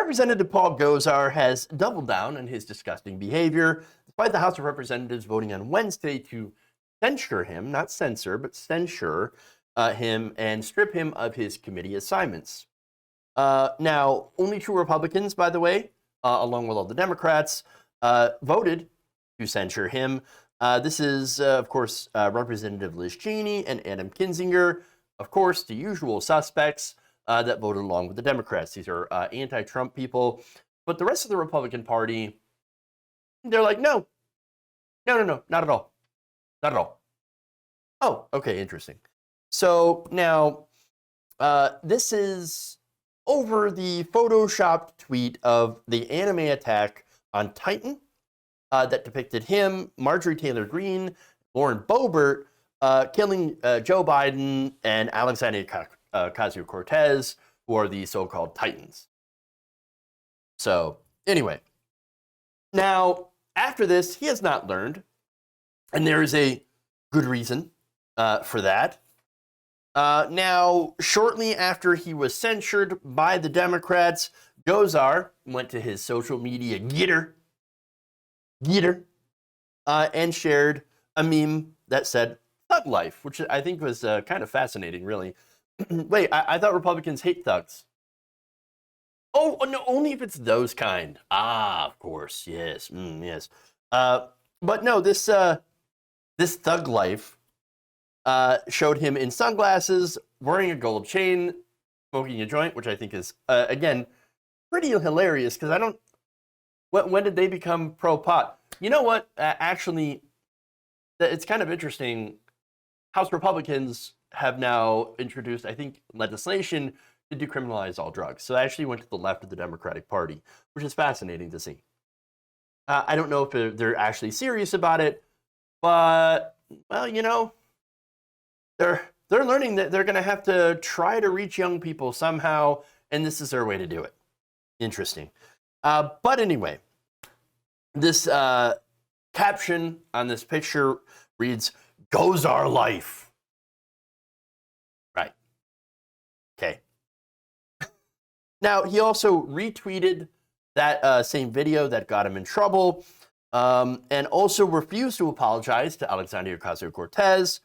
Representative Paul Gosar has doubled down on his disgusting behavior, despite the House of Representatives voting on Wednesday to censure him, not censor, but censure him and strip him of his committee assignments. Now, only 2 Republicans, by the way, along with all the Democrats, voted to censure him. This is, of course, Representative Liz Cheney and Adam Kinzinger, of course, the usual suspects that voted along with the Democrats. These are anti-Trump people. But the rest of the Republican Party, they're like, no, not at all. Not at all. Oh, okay, interesting. So now, this is over the photoshopped tweet of the anime attack on Titan that depicted him, Marjorie Taylor Greene, Lauren Boebert, killing Joe Biden and Alexandria Ocasio-Cortez, who are the so-called Titans. So, anyway. Now, after this, he has not learned, and there is a good reason for that. Now, shortly after he was censured by the Democrats, Gosar went to his social media getter, and shared a meme that said, "Thug life," which I think was kind of fascinating, really. Wait, I thought Republicans hate thugs. Oh, no, only if it's those kind. Ah, of course, yes, yes. But no, this thug life showed him in sunglasses, wearing a gold chain, smoking a joint, which I think is, again, pretty hilarious, because I don't... When did they become pro-pot? You know what? Actually, it's kind of interesting. House Republicans have now introduced, I think, legislation to decriminalize all drugs. So they actually went to the left of the Democratic Party, which is fascinating to see. I don't know if they're actually serious about it, but, well, you know, they're learning that they're going to have to try to reach young people somehow, and this is their way to do it. Interesting. But anyway, this caption on this picture reads, "Gosar life." Right. Okay. Now, he also retweeted that same video that got him in trouble, and also refused to apologize to Alexandria Ocasio-Cortez,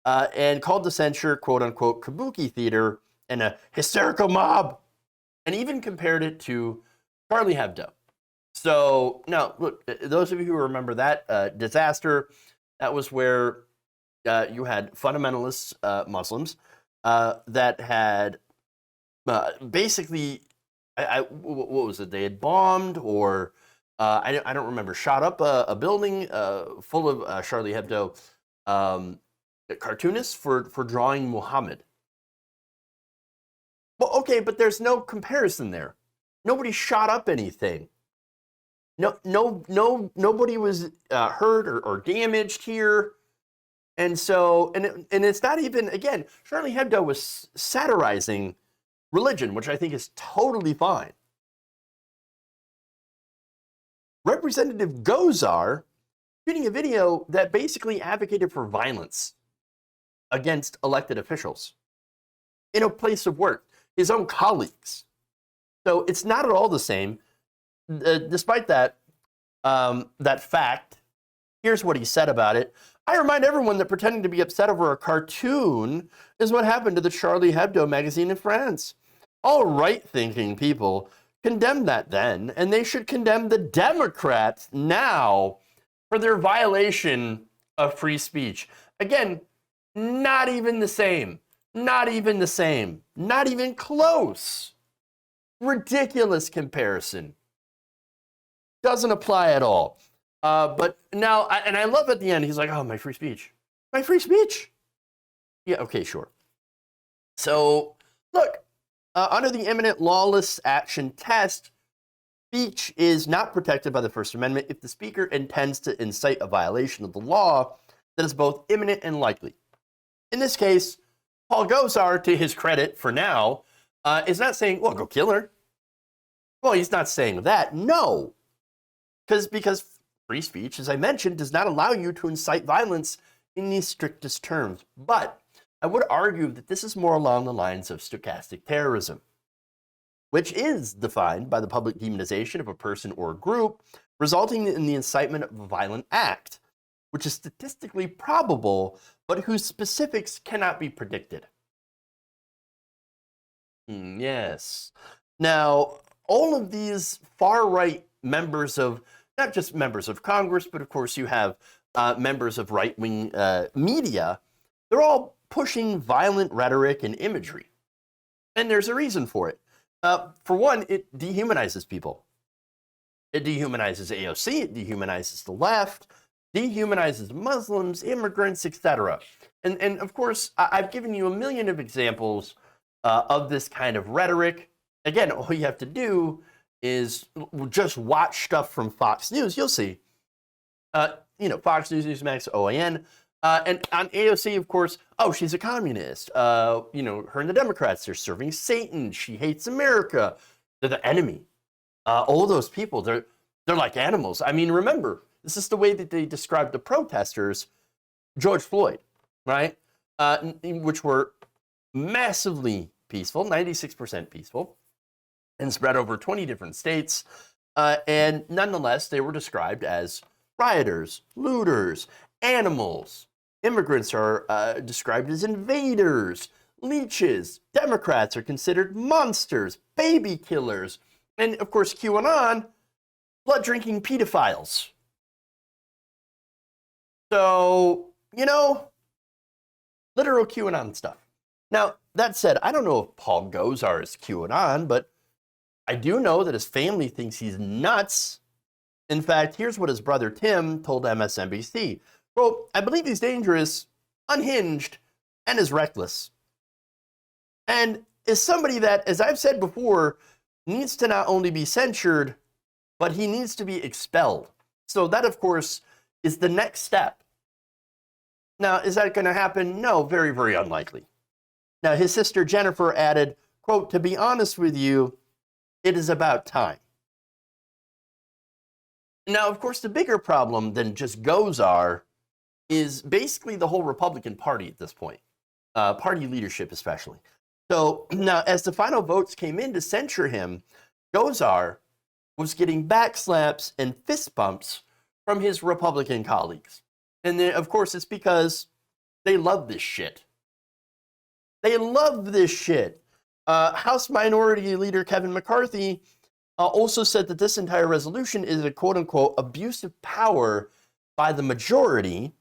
and called the censure, quote-unquote, kabuki theater and a hysterical mob, and even compared it to Charlie Hebdo. So, now, look, those of you who remember that disaster, that was where you had fundamentalist Muslims that had basically, what was it? They had bombed or, I don't remember, shot up a building full of Charlie Hebdo cartoonists for drawing Muhammad. Well, okay, but there's no comparison there. Nobody shot up anything. Nobody was hurt or damaged here. And so, and it's not even, again, Charlie Hebdo was satirizing religion, which I think is totally fine. Representative Gosar shooting a video that basically advocated for violence against elected officials in a place of work, his own colleagues. So it's not at all the same. Despite that, that fact, here's what he said about it. "I remind everyone that pretending to be upset over a cartoon is what happened to the Charlie Hebdo magazine in France. All right-thinking people condemned that then, and they should condemn the Democrats now for their violation of free speech." Again, not even the same. Not even the same. Not even close. Ridiculous comparison. Doesn't apply at all. But now, and I love at the end, he's like, "Oh, my free speech." My free speech? Yeah, okay, sure. So, look, under the imminent lawless action test, speech is not protected by the First Amendment if the speaker intends to incite a violation of the law that is both imminent and likely. In this case, Paul Gosar, to his credit for now, is not saying, "Well, go kill her." Well, he's not saying that. No. Because free speech, as I mentioned, does not allow you to incite violence in the strictest terms. But I would argue that this is more along the lines of stochastic terrorism, which is defined by the public demonization of a person or group, resulting in the incitement of a violent act, which is statistically probable, but whose specifics cannot be predicted. Yes. Now, all of these far-right members of, not just members of Congress, but of course you have members of right-wing media, they're all pushing violent rhetoric and imagery. And there's a reason for it. For one, it dehumanizes people. It dehumanizes AOC, it dehumanizes the left, dehumanizes Muslims, immigrants, etc. And of course, I've given you a million of examples of this kind of rhetoric. Again, all you have to do is just watch stuff from Fox News. You'll see. Fox News, Newsmax, OAN. And on AOC, of course, oh, she's a communist. Her and the Democrats, they're serving Satan. She hates America. They're the enemy. All those people, they're like animals. I mean, remember, this is the way that they described the protesters, George Floyd, right? Which were massively peaceful, 96% peaceful, and spread over 20 different states. And nonetheless, they were described as rioters, looters, animals. Immigrants are described as invaders, leeches. Democrats are considered monsters, baby killers. And of course, QAnon, blood-drinking pedophiles. So, literal QAnon stuff. Now, that said, I don't know if Paul Gosar is QAnon, but I do know that his family thinks he's nuts. In fact, here's what his brother Tim told MSNBC. Quote, I believe he's dangerous, unhinged, and is reckless. And is somebody that, as I've said before, needs to not only be censured, but he needs to be expelled. So that, of course, is the next step. Now, is that going to happen? No, very, very unlikely. Now, his sister Jennifer added, quote, to be honest with you, it is about time. Now, of course, the bigger problem than just Gosar is basically the whole Republican Party at this point, party leadership especially. So now, as the final votes came in to censure him, Gosar was getting backslaps and fist bumps from his Republican colleagues. And then, of course, it's because they love this shit. They love this shit. House Minority Leader Kevin McCarthy also said that this entire resolution is a quote-unquote abuse of power by the majority,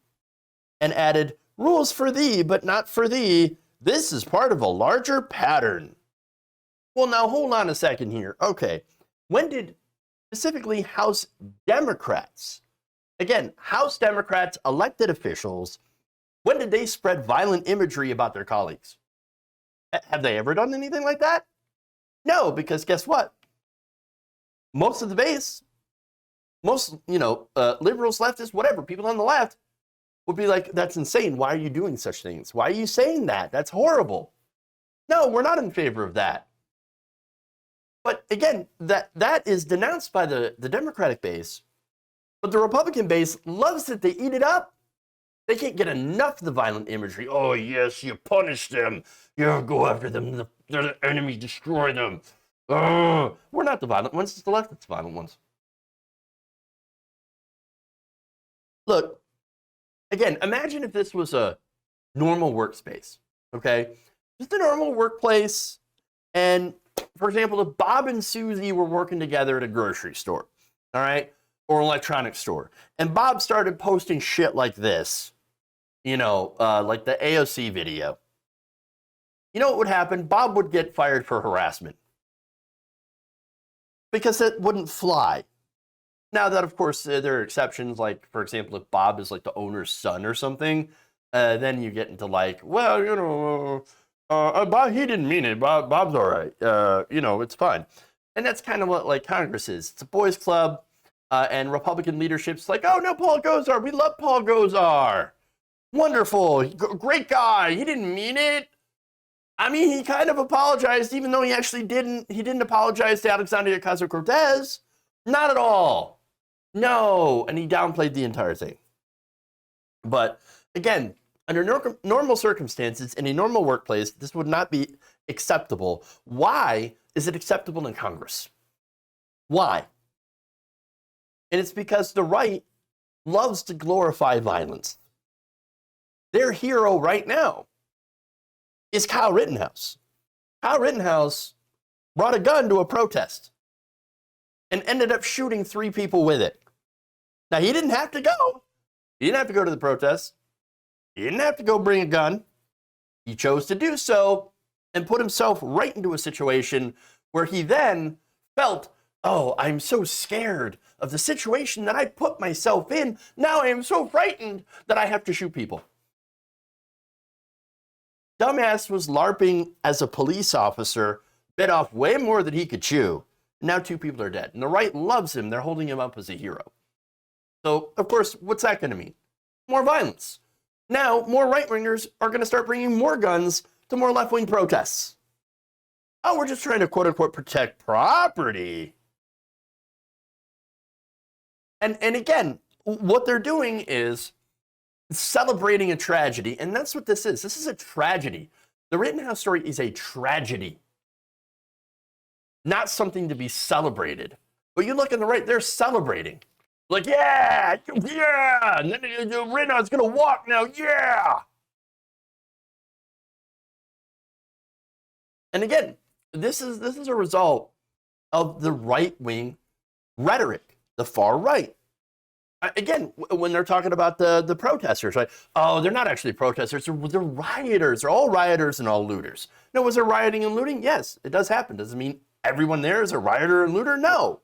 and added, rules for thee, but not for thee. This is part of a larger pattern. Well, now hold on a second here. Okay, when did specifically House Democrats, again, House Democrats, elected officials, when did they spread violent imagery about their colleagues? Have they ever done anything like that? No, because guess what? Most of the base, most, liberals, leftists, whatever, people on the left would be like, that's insane. Why are you doing such things? Why are you saying that? That's horrible. No, we're not in favor of that. But again, that is denounced by the Democratic base, but the Republican base loves it. They eat it up. They can't get enough of the violent imagery. Oh, yes, you punish them. You go after them. They're the enemy. Destroy them. Oh, we're not the violent ones. It's the left that's the violent ones. Look, again, imagine if this was a normal workspace, okay? Just a normal workplace. And, for example, if Bob and Susie were working together at a grocery store, all right, or electronics store, and Bob started posting shit like this, like the AOC video, you know what would happen? Bob would get fired for harassment because it wouldn't fly. Now that, of course, there are exceptions, like, for example, if Bob is like the owner's son or something, then you get into like, well, Bob, he didn't mean it. Bob's all right. It's fine. And that's kind of what like Congress is. It's a boys' club, and Republican leadership's like, oh no, Paul Gosar. We love Paul Gosar. Wonderful, great guy. He didn't mean it. I mean, he kind of apologized, even though he actually didn't. He didn't apologize to Alexandria Ocasio-Cortez. Not at all. No, and he downplayed the entire thing. But again, under normal circumstances, in a normal workplace, this would not be acceptable. Why? is it acceptable in Congress? Why? And it's because the right loves to glorify violence. Their hero right now is Kyle Rittenhouse. Kyle Rittenhouse brought a gun to a protest and ended up shooting 3 people with it. Now, he didn't have to go. He didn't have to go to the protest. He didn't have to go bring a gun. He chose to do so and put himself right into a situation where he then felt, oh, I'm so scared of the situation that I put myself in. Now I am so frightened that I have to shoot people. Dumbass was LARPing as a police officer, bit off way more than he could chew. Now 2 people are dead. And the right loves him. They're holding him up as a hero. So, of course, what's that going to mean? More violence. Now, more right-wingers are going to start bringing more guns to more left-wing protests. Oh, we're just trying to, quote-unquote, protect property. And again, what they're doing is celebrating a tragedy, and that's what this is. This is a tragedy. The Rittenhouse story is a tragedy, not something to be celebrated. But you look on the right, they're celebrating. Like, yeah, and then Rittenhouse is going to walk now, yeah. And again, this is a result of the right-wing rhetoric, the far right. Again, when they're talking about the protesters, right? Oh, they're not actually protesters. They're rioters. They're all rioters and all looters. No, was there rioting and looting? Yes, it does happen. Does it mean everyone there is a rioter and looter? No.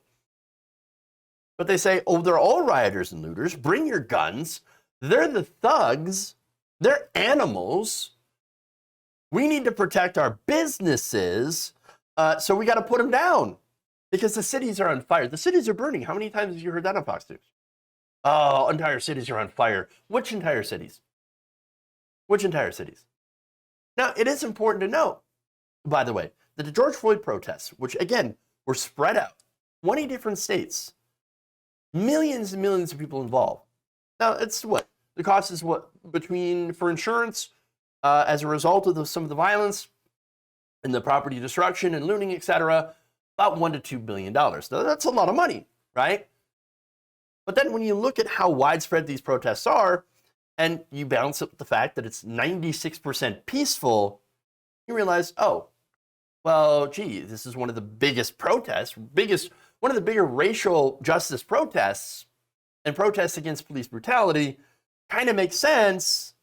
But they say, oh, they're all rioters and looters. Bring your guns. They're the thugs. They're animals. We need to protect our businesses, so we got to put them down because the cities are on fire. The cities are burning. How many times have you heard that on Fox News? Oh, entire cities are on fire. Which entire cities? Which entire cities? Now, it is important to note, by the way, that the George Floyd protests, which, again, were spread out, 20 different states, millions and millions of people involved. Now, it's what? The cost is what? For insurance, as a result of some of the violence and the property destruction and looting, etc., about $1 to $2 billion. Now, that's a lot of money, right? But then when you look at how widespread these protests are, and you balance it with the fact that it's 96% peaceful, you realize, oh, well, gee, this is one of the biggest protests, one of the bigger racial justice protests and protests against police brutality. Kind of makes sense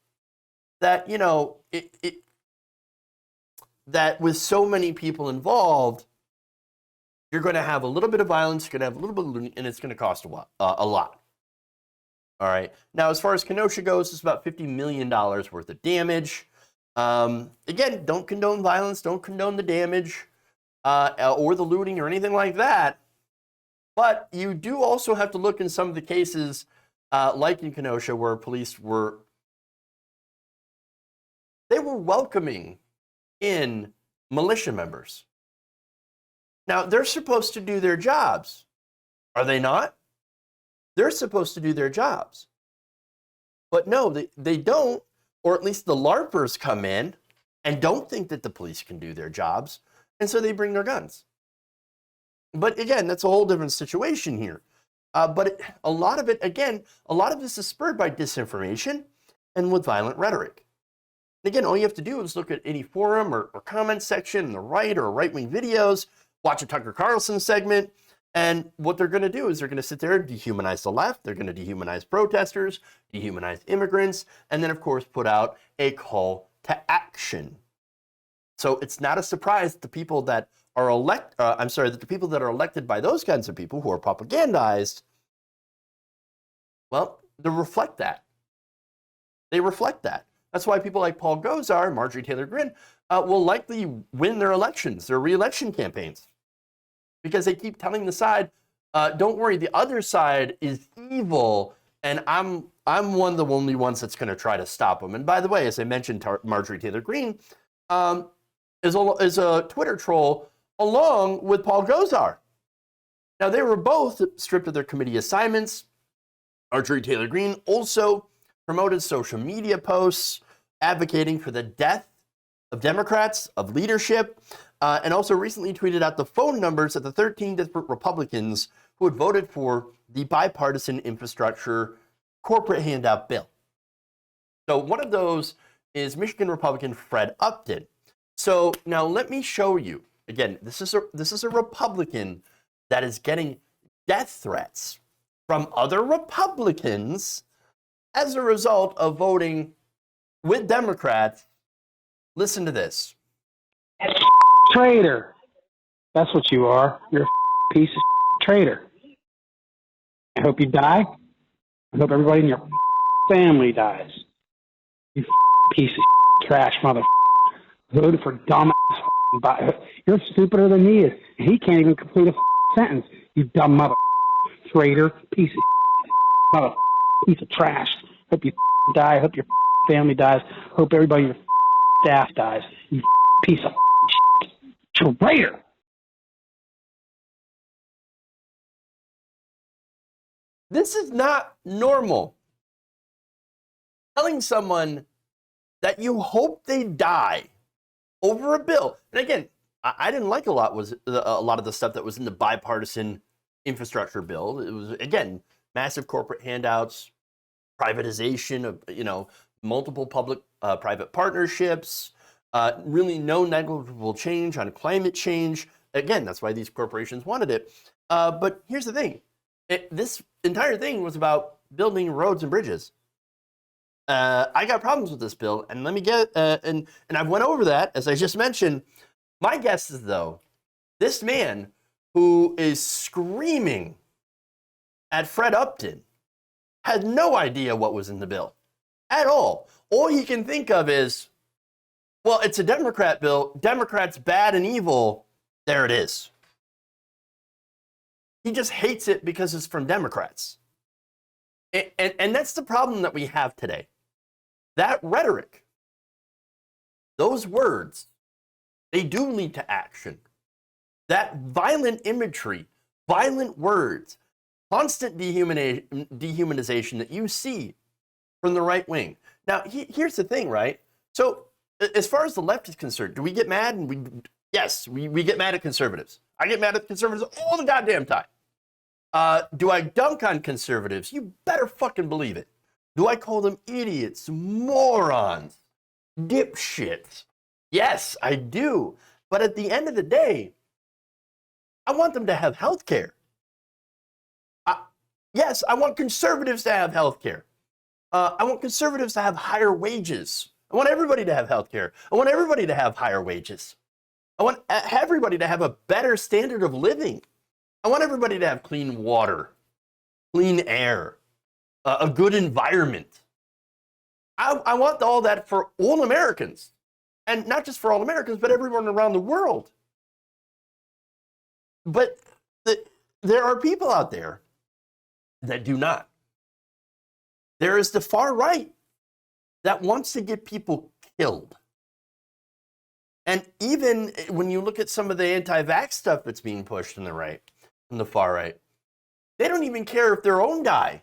that, that with so many people involved, you're going to have a little bit of violence, you're going to have a little bit of looting, and it's going to cost a lot. All right. Now, as far as Kenosha goes, it's about $50 million worth of damage. Again, don't condone violence, don't condone the damage or the looting or anything like that. But you do also have to look in some of the cases, like in Kenosha, where police were welcoming in militia members. Now, they're supposed to do their jobs. Are they not? They're supposed to do their jobs. But no, they don't, or at least the LARPers come in and don't think that the police can do their jobs, and so they bring their guns. But again, that's a whole different situation here. But a lot of this is spurred by disinformation and with violent rhetoric. And again, all you have to do is look at any forum or comment section in the right or right-wing videos, watch a Tucker Carlson segment, and what they're going to do is they're going to sit there and dehumanize the left. They're going to dehumanize protesters, dehumanize immigrants, and then, of course, put out a call to action. So it's not a surprise that the people that are elected by those kinds of people who are propagandized, well, they reflect that. They reflect that. That's why people like Paul Gosar, Marjorie Taylor Greene, will likely win their elections, their re-election campaigns, because they keep telling the side, don't worry, the other side is evil, and I'm one of the only ones that's going to try to stop them. And by the way, as I mentioned, Marjorie Taylor Greene is a Twitter troll along with Paul Gosar. Now, they were both stripped of their committee assignments. Marjorie Taylor Greene also promoted social media posts advocating for the death of Democrats, of leadership, and also recently tweeted out the phone numbers of the 13 different Republicans who had voted for the bipartisan infrastructure corporate handout bill. So one of those is Michigan Republican Fred Upton. So now let me show you. Again, this is a Republican that is getting death threats from other Republicans as a result of voting with Democrats. Listen to this. Traitor. That's what you are. You're a piece of traitor. I hope you die. I hope everybody in your family dies. You piece of trash mother. Voted for dumbass. You're stupider than he is. He can't even complete a sentence. You dumb mother. Traitor. Piece of mother. Piece of trash. Hope you die. Hope your family dies. Hope everybody in your staff dies. You piece of traitor. This is not normal. Telling someone that you hope they die over a bill. And again, I didn't like a lot of the stuff that was in the bipartisan infrastructure bill. It was, again, massive corporate handouts, privatization of, multiple public-private partnerships, really no negligible change on climate change. Again, that's why these corporations wanted it. But here's the thing. This entire thing was about building roads and bridges. I got problems with this bill, and let me get, and I went over that, as I just mentioned. My guess is, though, this man who is screaming at Fred Upton had no idea what was in the bill at all. All he can think of is, well, it's a Democrat bill. Democrats bad and evil. There it is. He just hates it because it's from Democrats. And that's the problem that we have today. That rhetoric, those words, they do lead to action. That violent imagery, violent words, constant dehumanization that you see from the right wing. Now, here's the thing, right? So as far as the left is concerned, do we get mad? Yes, we get mad at conservatives. I get mad at conservatives all the goddamn time. Do I dunk on conservatives? You better fucking believe it. Do I call them idiots, morons, dipshits? Yes, I do. But at the end of the day, I want them to have health care. Yes, I want conservatives to have health care. I want conservatives to have higher wages. I want everybody to have health care. I want everybody to have higher wages. I want everybody to have a better standard of living. I want everybody to have clean water, clean air, a good environment. I want all that for all Americans. And not just for all Americans, but everyone around the world. But there are people out there that do not. There is the far right that wants to get people killed. And even when you look at some of the anti-vax stuff that's being pushed on the right, on the far right, they don't even care if their own die,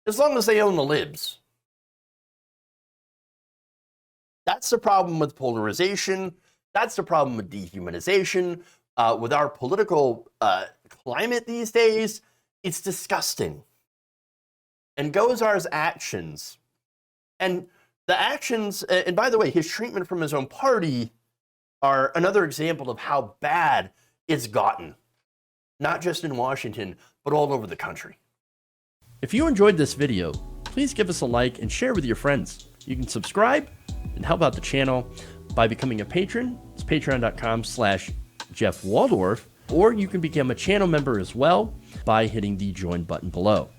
as long as they own the libs. That's the problem with polarization. That's the problem with dehumanization. With our political climate these days, it's disgusting. And Gosar's actions, and the actions, and by the way, his treatment from his own party are another example of how bad it's gotten. Not just in Washington, but all over the country. If you enjoyed this video, please give us a like and share with your friends. You can subscribe and help out the channel by becoming a patron. It's patreon.com/Jeff Waldorf, or you can become a channel member as well by hitting the join button below.